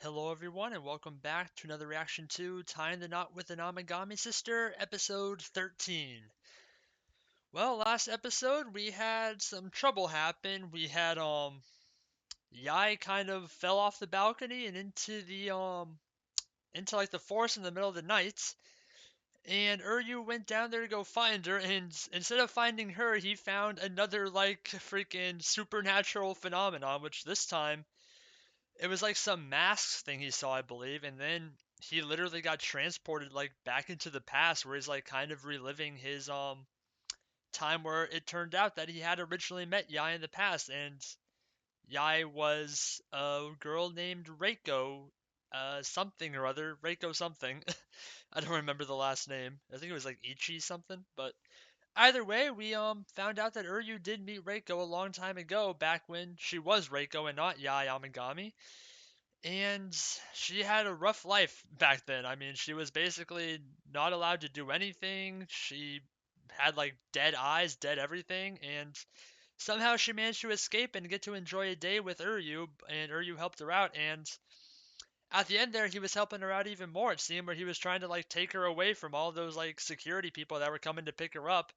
Hello everyone and welcome back to another reaction to Tying the Knot with an Amagami Sister, episode 13. Well, last episode we had some trouble happen. We had Yai kind of fell off the balcony and into like the forest in the middle of the night. And Uryu went down there to go find her, and instead of finding her, he found another like freaking supernatural phenomenon, which this time it was like some masks thing he saw, I believe, and then he literally got transported like back into the past where he's like kind of reliving his time where it turned out that he had originally met Yai in the past, and Yai was a girl named Reiko something or other, Reiko something. I don't remember the last name. I think it was like Ichi something, but either way, we found out that Uryu did meet Reiko a long time ago, back when she was Reiko and not Yai Amagami. And she had a rough life back then. I mean, she was basically not allowed to do anything. She had like dead eyes, dead everything, and somehow she managed to escape and get to enjoy a day with Uryu, and Uryu helped her out. And at the end there, he was helping her out even more. It seemed where he was trying to like take her away from all those like security people that were coming to pick her up.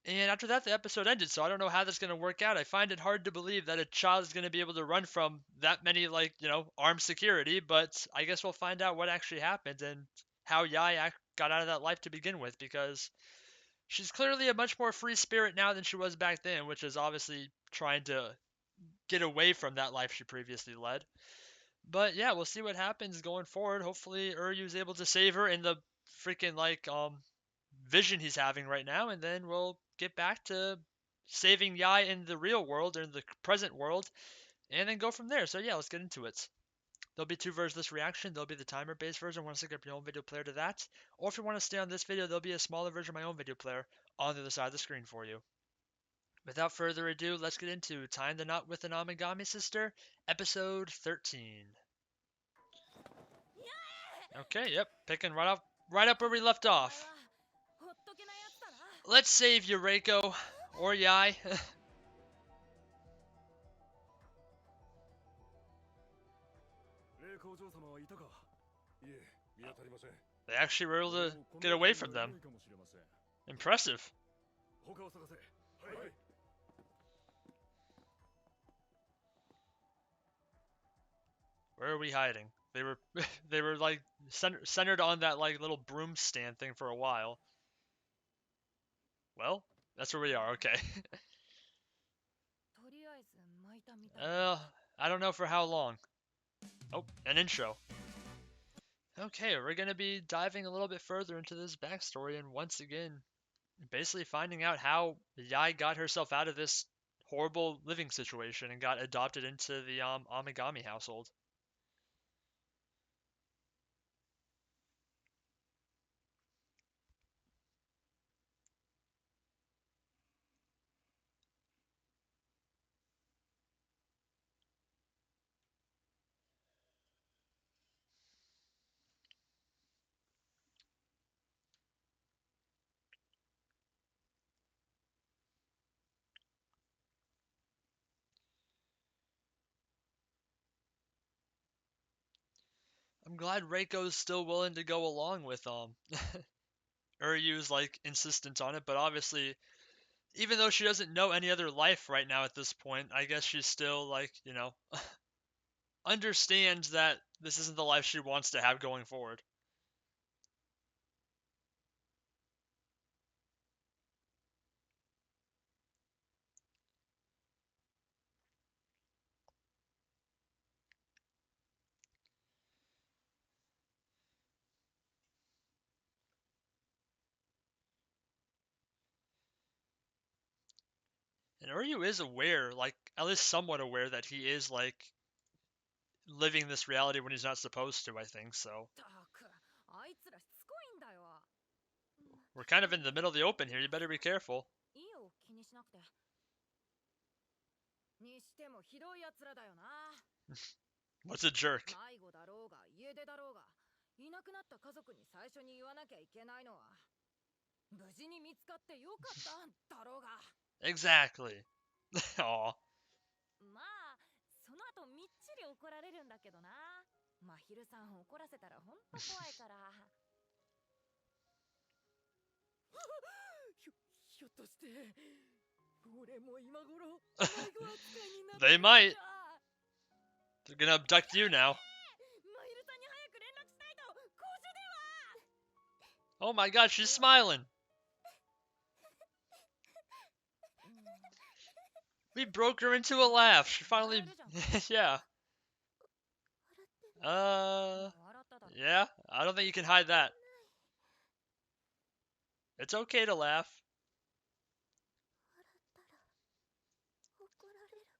And after that, the episode ended, so I don't know how that's going to work out. I find it hard to believe that a child is going to be able to run from that many, like, armed security, but I guess we'll find out what actually happened and how got out of that life to begin with, because she's clearly a much more free spirit now than she was back then, which is obviously trying to get away from that life she previously led. But yeah, we'll see what happens going forward. Hopefully, Uryu's able to save her in the freaking, like, vision he's having right now, and then we'll get back to saving Yai in the real world or in the present world, and then go from there. So yeah, let's get into it. There'll be two versions of this reaction. There'll be the timer-based version, want to sync up your own video player to that, or if you want to stay on this video, there'll be a smaller version of my own video player on the other side of the screen for you. Without further ado, let's get into Tying the Knot with an Amagami Sister, episode 13. Okay, yep, picking right up where we left off. Let's save you, Reiko. Or Yai. They actually were able to get away from them. Impressive. Where are we hiding? They were they were like centered on that like little broom stand thing for a while. Well, that's where we are. Okay. uh, I don't know for how long. Oh, an intro. Okay, we're gonna be diving a little bit further into this backstory, and once again, basically finding out how Yai got herself out of this horrible living situation and got adopted into the Amagami household. I'm glad Reiko's still willing to go along with Uryu's like insistence on it, but obviously, even though she doesn't know any other life right now at this point, I guess she's still like, understands that this isn't the life she wants to have going forward. And Uryu is aware, like at least somewhat aware that he is like living this reality when he's not supposed to, I think, so. We're kind of in the middle of the open here, you better be careful. What's a jerk? Exactly. Aw. They might. They're gonna abduct you now. Oh my god, she's smiling. We broke her into a laugh. She finally... yeah. Yeah, I don't think you can hide that. It's okay to laugh.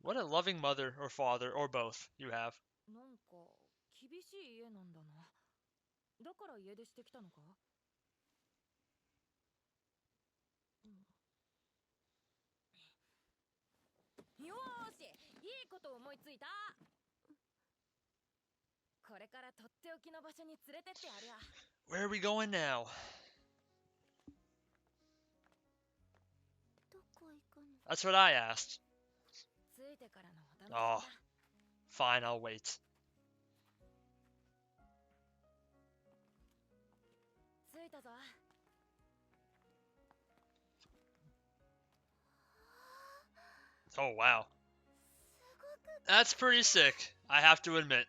What a loving mother or father, or both, you have. Where are we going now? That's what I asked. Oh, fine, I'll wait. Oh, wow. That's pretty sick, I have to admit.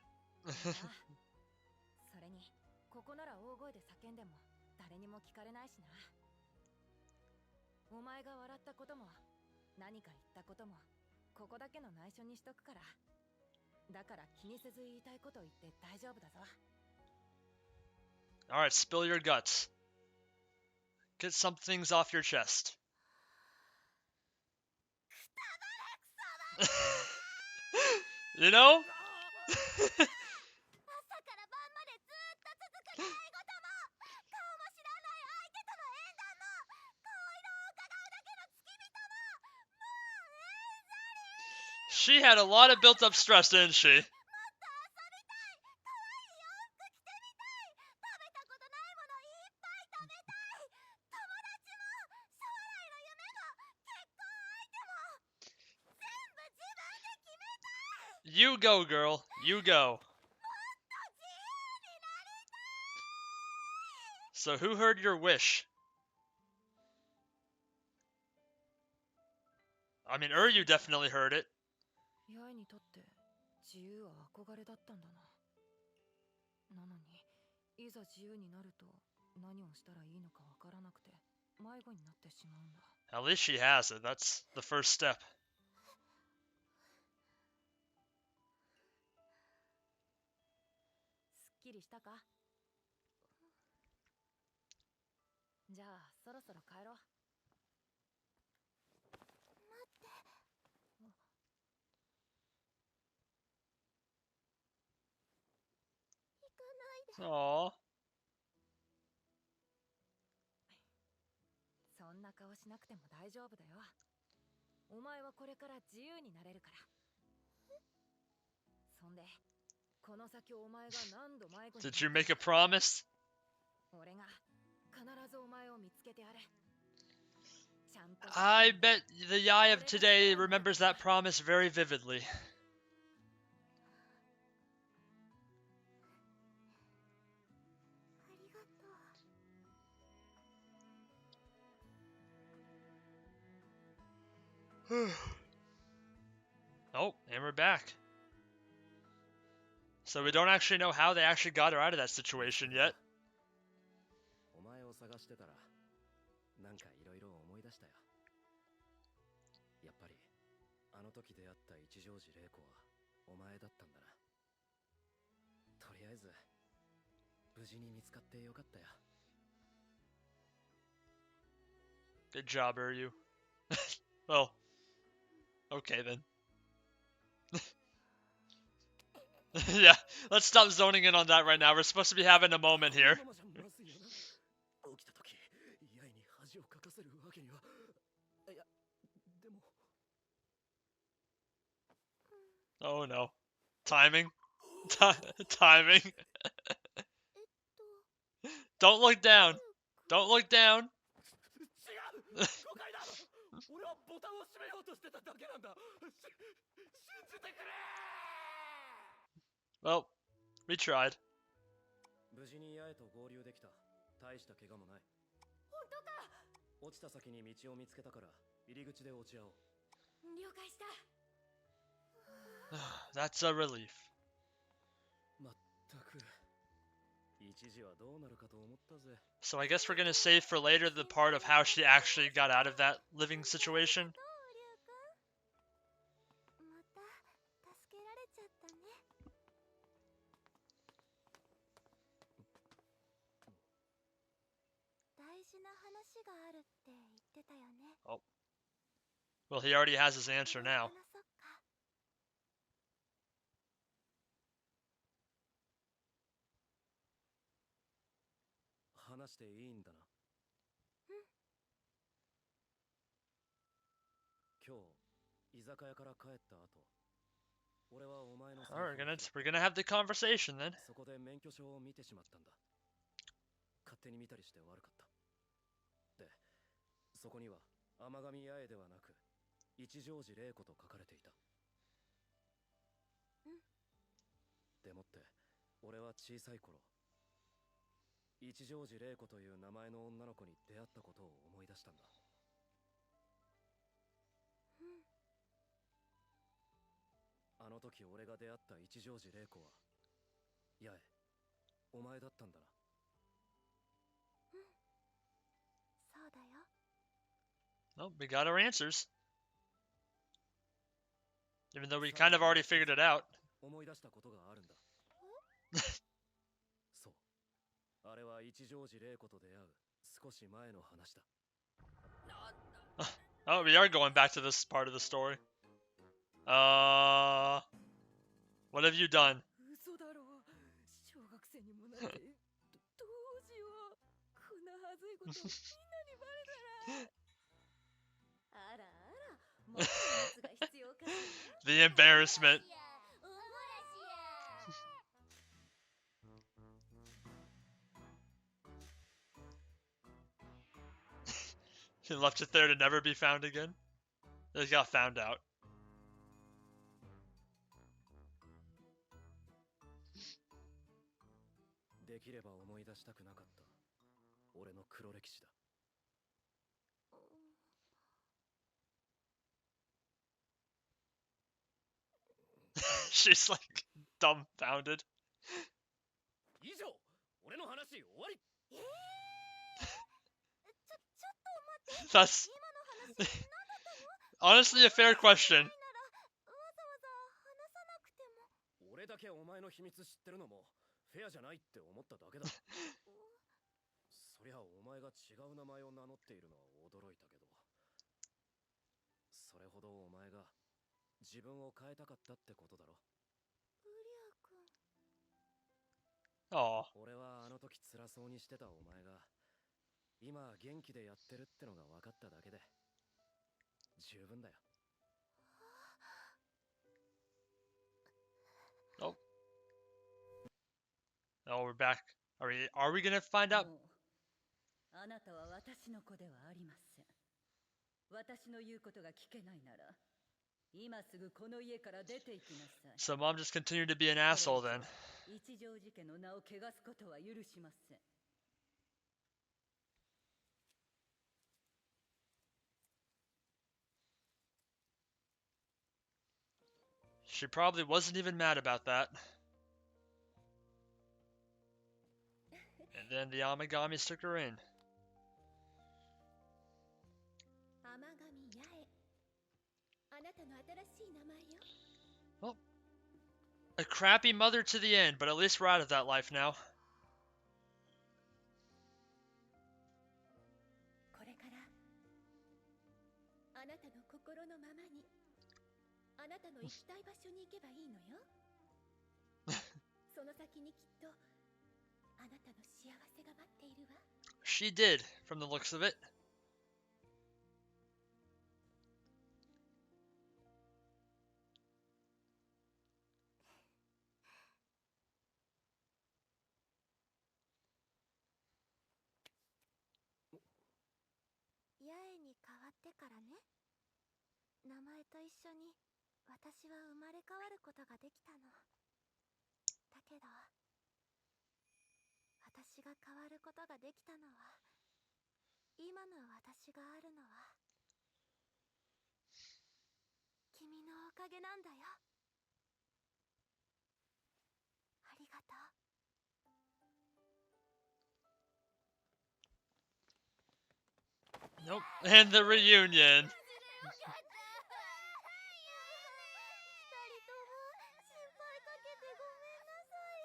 Alright, spill your guts. Get some things off your chest. You know? She had a lot of built-up stress, didn't she? You go, girl. You go. So who heard your wish? I mean, Uryu definitely heard it. At least she has it. That's the first step. Aww. Did you make a promise? I bet the Yai of today remembers that promise very vividly. Oh, and we're back. So we don't actually know how they actually got her out of that situation yet. Good job, Uryu. Well, okay then. Yeah, let's stop zoning in on that right now. We're supposed to be having a moment here. Oh no. Timing. Timing. Don't look down. Don't look down. Well, we tried. 無事に八重と合流できた。大した怪我もない。本当か。落ちた先に道を見つけたから入り口で落ち合おう。了解した。That's a relief. まったく。一時はどうなるかと思ったぜ。 So I guess we're gonna save for later the part of how she actually got out of that living situation. また助けられちゃったね。大事な話があるって言ってたよね。 Oh. Well, he already has his answer now. 話そっか。話していいんだな。うん。今日居酒屋から帰った後、俺はお前の Alright, we're gonna have the conversation then. そこで免許証を見てしまったんだ。勝手に見たりして悪かった。で、そこには天神八重ではなく一条寺玲子と書かれていた。うん。でもって俺は小さい頃、一条寺玲子という名前の女の子に出会ったことを思い出したんだ。うん。あの時俺が出会った一条寺玲子は、八重、お前だったんだな。うん。そうだよ。Oh, we got our answers. Even though we kind of already figured it out. 思い出したことがあるんだ。そう。あれは一条寺玲子と出会う少し前の話だ。Oh, we are going back to this part of the story. What have you done? 嘘だろう。小学生にもなってどうしよう。こんなはずいことみんなにバレたら。あらあら、もっと熱が必要かしら。 The embarrassment. He left it there to never be found again. He got found out. できれば思い出したくなかった俺の黒歴史だ。She's like dumbfounded. 以上、俺の話終わり。ちょっと待って。 That's 今の話何だったの？ honestly a fair question. ならわざわざ話さなくても。俺だけお前の秘密知ってるのもフェアじゃないって思っただけだ。そりゃお前が違う名前を名乗っているのは驚いたけど、それほどお前が自分を変えたかったってことだろ。ウリア君。 Aw. 俺はあの時辛そうにしてたお前が今元気でやってるってのが分かっただけで十分だよ。 Oh. Oh, we're back. Are we gonna find out? もうあなたは私の子ではありません。私の言うことが聞けないなら、今すぐこの家から出て行きなさい。 So mom just continued to be an asshole then. 一条寺家の名を汚すことは許しません。 She probably wasn't even mad about that. And then the Amagami took her in. 天神八重。あなたの新しい名前よ。 Well, a crappy mother to the end, but at least we're out of that life now. これからあなたの心のままに、あなたの行きたい場所に行けばいいのよ。その先にきっとあなたの幸せが待っているわ。 She did, from the looks of it. 八重に変わってからね、名前と一緒に私は生まれ変わることができたの。だけど私が変わることができたのは、今の私があるのは君のおかげなんだよ。ありがとう。Nope. And the reunion. 二人とも心配かけてごめんなさい。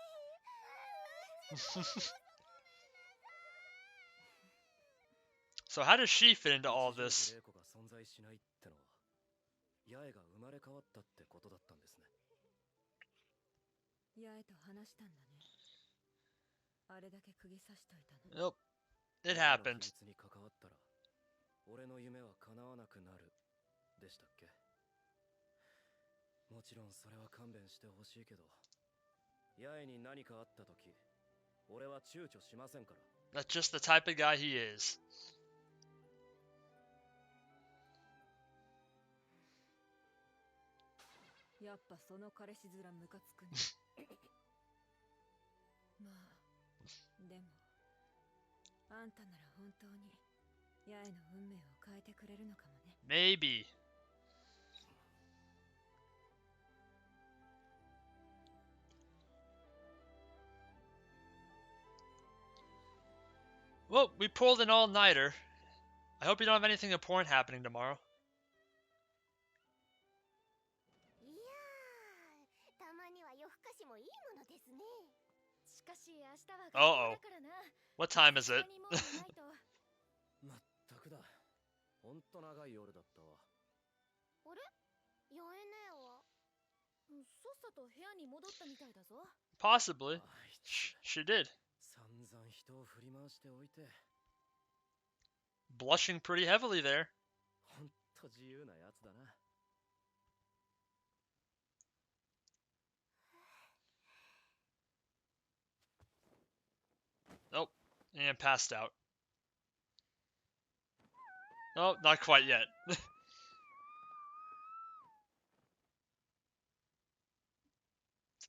So how does she fit into all 一条司 this? 令子が存在しないってのは八重が生まれ変わったってことだったんですね。八重と話したんだね。あれだけ釘刺しといたの。 Nope. It 八重の happened. 秘密に関わったら俺の夢は叶わなくなるでしたっけ。もちろんそれは勘弁してほしいけど、八重に何かあった時俺は躊躇しませんから。 That's just the type of guy he is. やっぱその彼氏面ムカつくね。まあでもあんたなら本当に八重の運命を変えてくれるのかもね。 Maybe. Well, we pulled an all-nighter. I hope you don't have anything important happening tomorrow. いやー、たまには夜更かしもいいものですね。しかし明日は学校だからな。 What time is it? さすがにもう寝ないと。まったくだ、ほんと長い夜だったわ。あれ、八重姉はさっさと部屋に戻ったみたいだぞ。 Possibly. あいつ She did. 散々人を振り回しておいて Blushing pretty heavily there. ほんと自由なやつだな。 Nope. And passed out. Oh, not quite yet.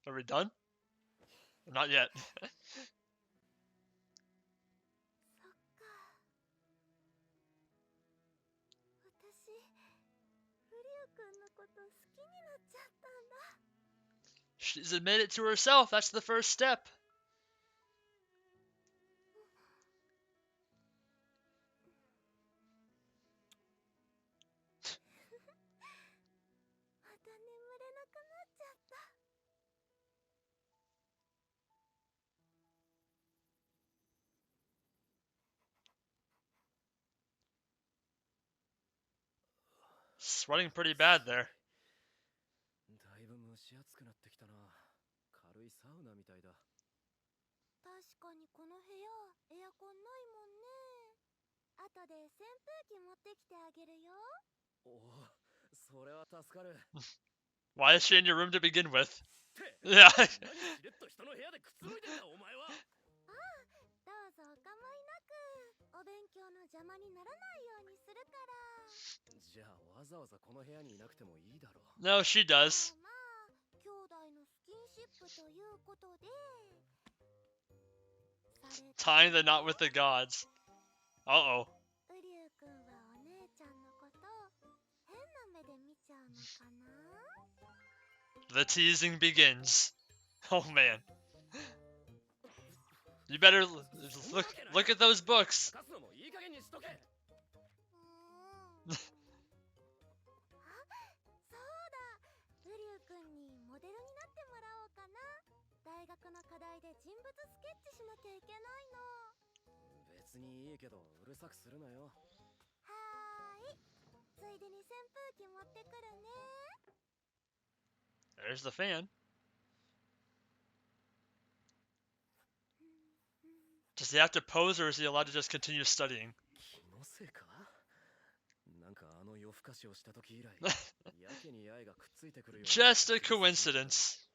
Are we done? Not yet. そっか。私、フリュウ君のこと好きになっちゃったんだ。 She's admitted to herself. That's the first step. また眠れなくなっちゃった。 Sweating pretty bad there. だいぶ蒸し暑くなってきたな。軽いサウナみたいだ。確かにこの部屋、エアコンないもんね。後で扇風機持ってきてあげるよ。おお、それは助かる。 Why is she in your room to begin with? って Yeah. 何しれっと人の部屋でくつろいでんだお前は。どうぞお構いなく。お勉強の邪魔にならないようにするから。じゃあわざわざこの部屋にいなくてもいいだろう。 No, she does. まあ、兄弟のスキンシップということで。 Tying the knot with the gods. Uh-oh. ウリュウ君はお姉ちゃんのこと変な目で見ちゃうのかな。 The teasing begins. Oh man. You better look at those books. かすのもいい加減にしとけ。そうだ、ウリュウ君にモデルになってもらおうかな。大学の課題で人物スケッチしなきゃいけないの。別にいいけどうるさくするなよ。はーい、ついでに扇風機持ってくるね。 There's the fan. Does he have to pose or is he allowed to just continue studying? 気のせいか。なんかあの夜更かしをした時以来、やけに八重がくっついてくるような。 Just a coincidence.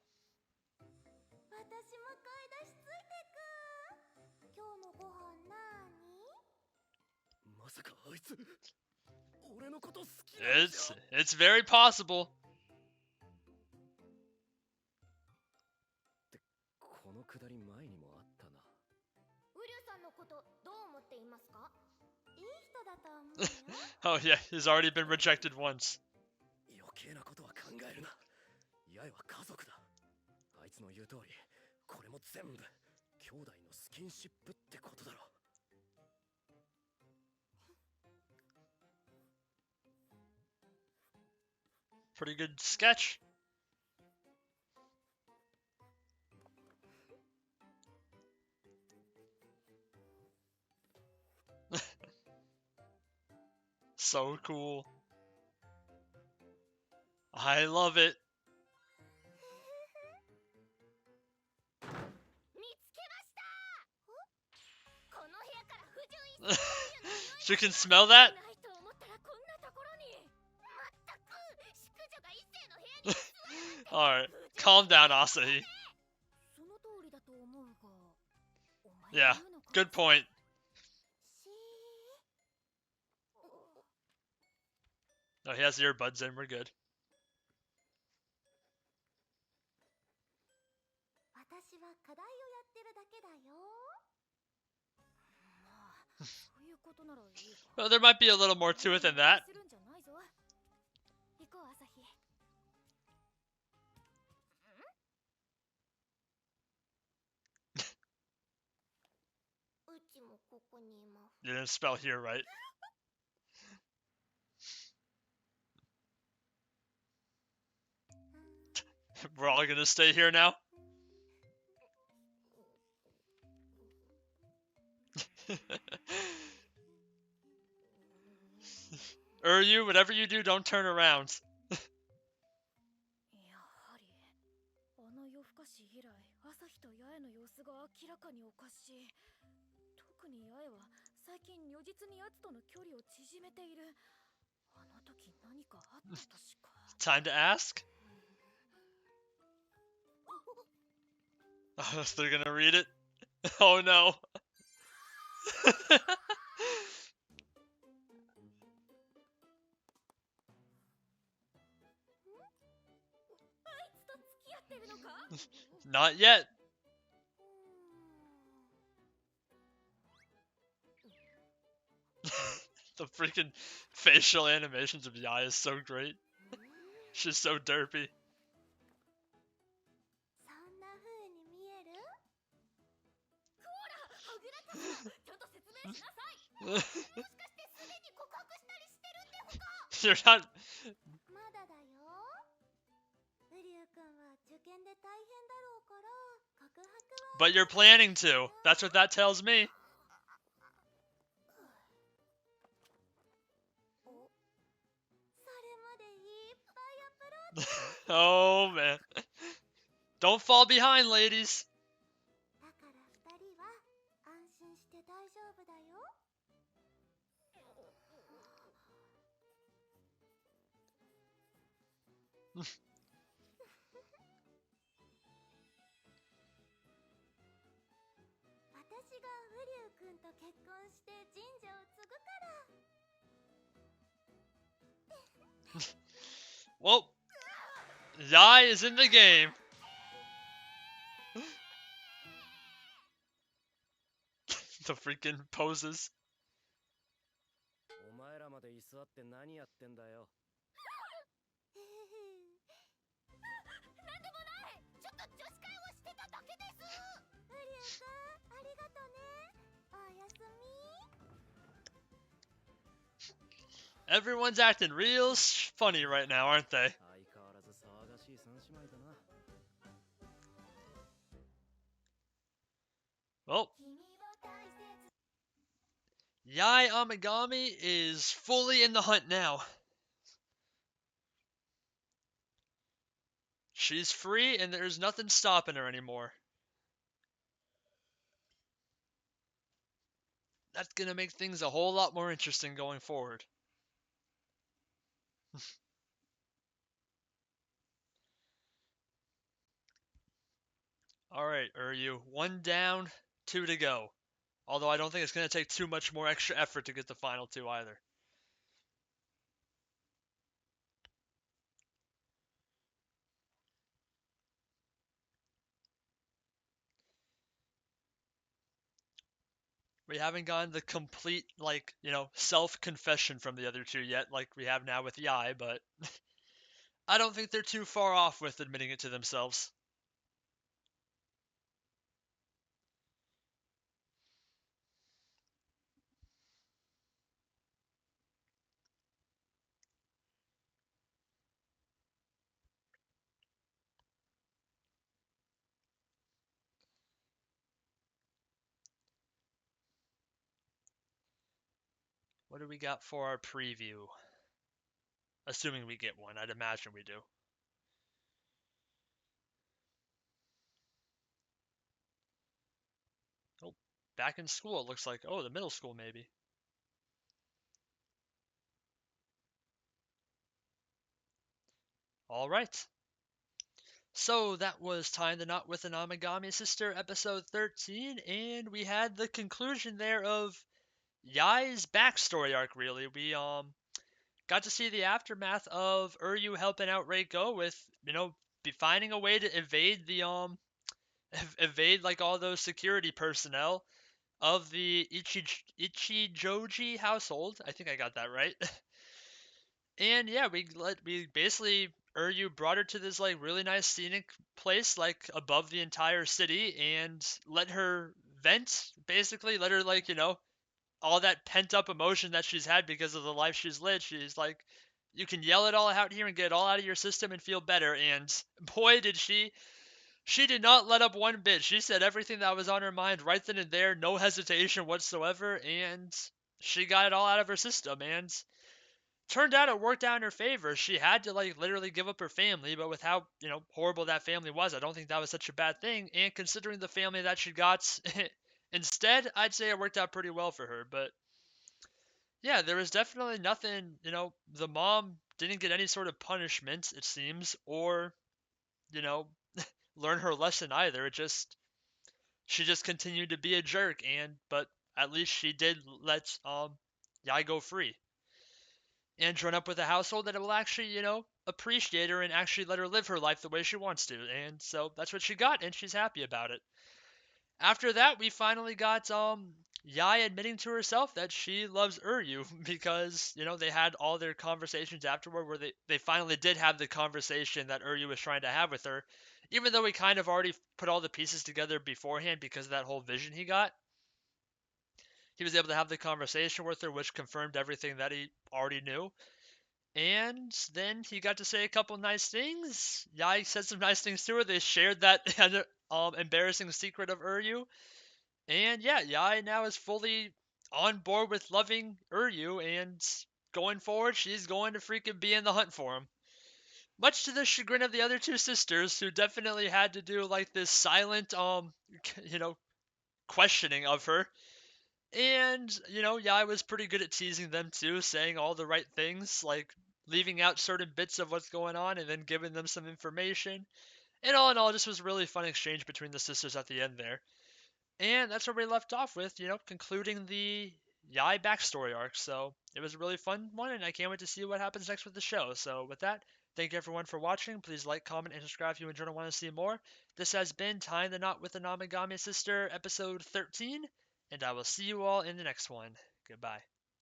私も買い出しついてく。今日のご飯なーに？まさかあいつ俺のこと好きなんじゃ。 It's very possible. このくだり前にもあったな。ウリュウさんのことどう思っていますか？いい人だと思うよ。Oh yeah, he's already been rejected once. 余計なことは考えるな。八重は家族だ。あいつの言う通り、これも全部兄弟のスキンシップってことだろ。Pretty good sketch. So cool. I love it. 見つけました。この部屋から不純異性 You can smell that? ないと思ったらこんなところに。まったく淑女が異性の部屋に居座るなんて。 Alright, calm down, Asahi. その通りだと思うが、お前 Yeah, が言うのか。 good point. し Oh, he has earbuds in, we're good. 私は課題をやってるだけだよ。まあ、そういうことならいいが。 Well, there might be a little more to it than that. するんじゃないぞ。行こう、朝日。うちもここにいます。 You didn't spell here right. We're all gonna stay here now? Uryu, whatever you do, don't turn around. やはり、あの夜更かし以来、朝日と八重の様子が明らかにおかしい。特に八重は最近如実に奴との距離を縮めている。あの時何かあったとしか。 Time to ask? Oh, they're gonna read it? Oh no. あいつと付き合ってるのか？ Not yet. The freaking facial animations of Yai is so great. She's so derpy. そんな風に見える？こら、はぐらかすな。ちゃんと説明しなさい。もしかしてすでに告白したりしてるってほか？ You're not. まだだよ。ウリュウ君は受験で大変だろうから告白は。 But you're planning to. That's what that tells me. それまでいっぱいアップロード。 Oh man. Don't fall behind, ladies. だから二人は安心して大丈夫だよ。私がウリュウ君と結婚して神社を継ぐから。 Well, Yai is in the game. The freaking poses. お前らまで居座って何やってんだよ。なんでもない。ちょっと女子会をしてただけです。ウリュウ君、ありがとね。おやすみ。 Everyone's acting real funny right now, aren't they? 相変わらず騒がしい三姉妹だな。 Well, 君を大切。 Yai Amagami is fully in the hunt now. She's free and there's nothing stopping her anymore. That's gonna make things a whole lot more interesting going forward. Alright, Uryu. 1 down, 2 to go. Although I don't think it's gonna take too much more extra effort to get the final 2 either. We haven't gotten the complete, like, self-confession from the other two yet, like we have now with Yai, but I don't think they're too far off with admitting it to themselves. What do we got for our preview? Assuming we get one, I'd imagine we do. Oh, back in school, it looks like. Oh, the middle school, maybe. All right. So that was Tying the Knot with an Amagami Sister, episode 13, and we had the conclusion there of Yai's backstory arc. Really, we got to see the aftermath of Uryu helping out Reiko with finding a way to evade the evade like all those security personnel of the Ichijoji household. I think I got that right. And yeah, we basically Uryu brought her to this like really nice scenic place like above the entire city and let her vent, basically let her like, all that pent up emotion that she's had because of the life she's led. She's like, you can yell it all out here and get it all out of your system and feel better. And boy, did she did not let up one bit. She said everything that was on her mind right then and there, no hesitation whatsoever, and she got it all out of her system. And turned out it worked out in her favor. She had to like literally give up her family, but with how horrible that family was, I don't think that was such a bad thing. And considering the family that she got instead, I'd say it worked out pretty well for her. But yeah, there was definitely nothing. The mom didn't get any sort of punishment, it seems, or you know learn her lesson either. She just continued to be a jerk, but at least she did let Yai go free and join up with a household that will actually, appreciate her and actually let her live her life the way she wants to. And so that's what she got, and she's happy about it. After that, we finally got Yai admitting to herself that she loves Uryu because, they had all their conversations afterward where they finally did have the conversation that Uryu was trying to have with her. Even though we kind of already put all the pieces together beforehand because of that whole vision he got, he was able to have the conversation with her, which confirmed everything that he already knew. And then he got to say a couple nice things. Yai said some nice things to her. They shared that embarrassing secret of Uryu. And yeah, Yai now is fully on board with loving Uryu, and going forward, she's going to freaking be in the hunt for him. Much to the chagrin of the other two sisters, who definitely had to do like this silent, you know, questioning of her. And, Yai was pretty good at teasing them too, saying all the right things, like leaving out certain bits of what's going on and then giving them some information. And all in all, just was a really fun exchange between the sisters at the end there. And that's where we left off with, concluding the Yai backstory arc. So it was a really fun one, and I can't wait to see what happens next with the show. So with that, thank you everyone for watching. Please like, comment, and subscribe if you enjoyed and want to see more. This has been Tying the Knot with the Namagami Sister, episode 13, and I will see you all in the next one. Goodbye.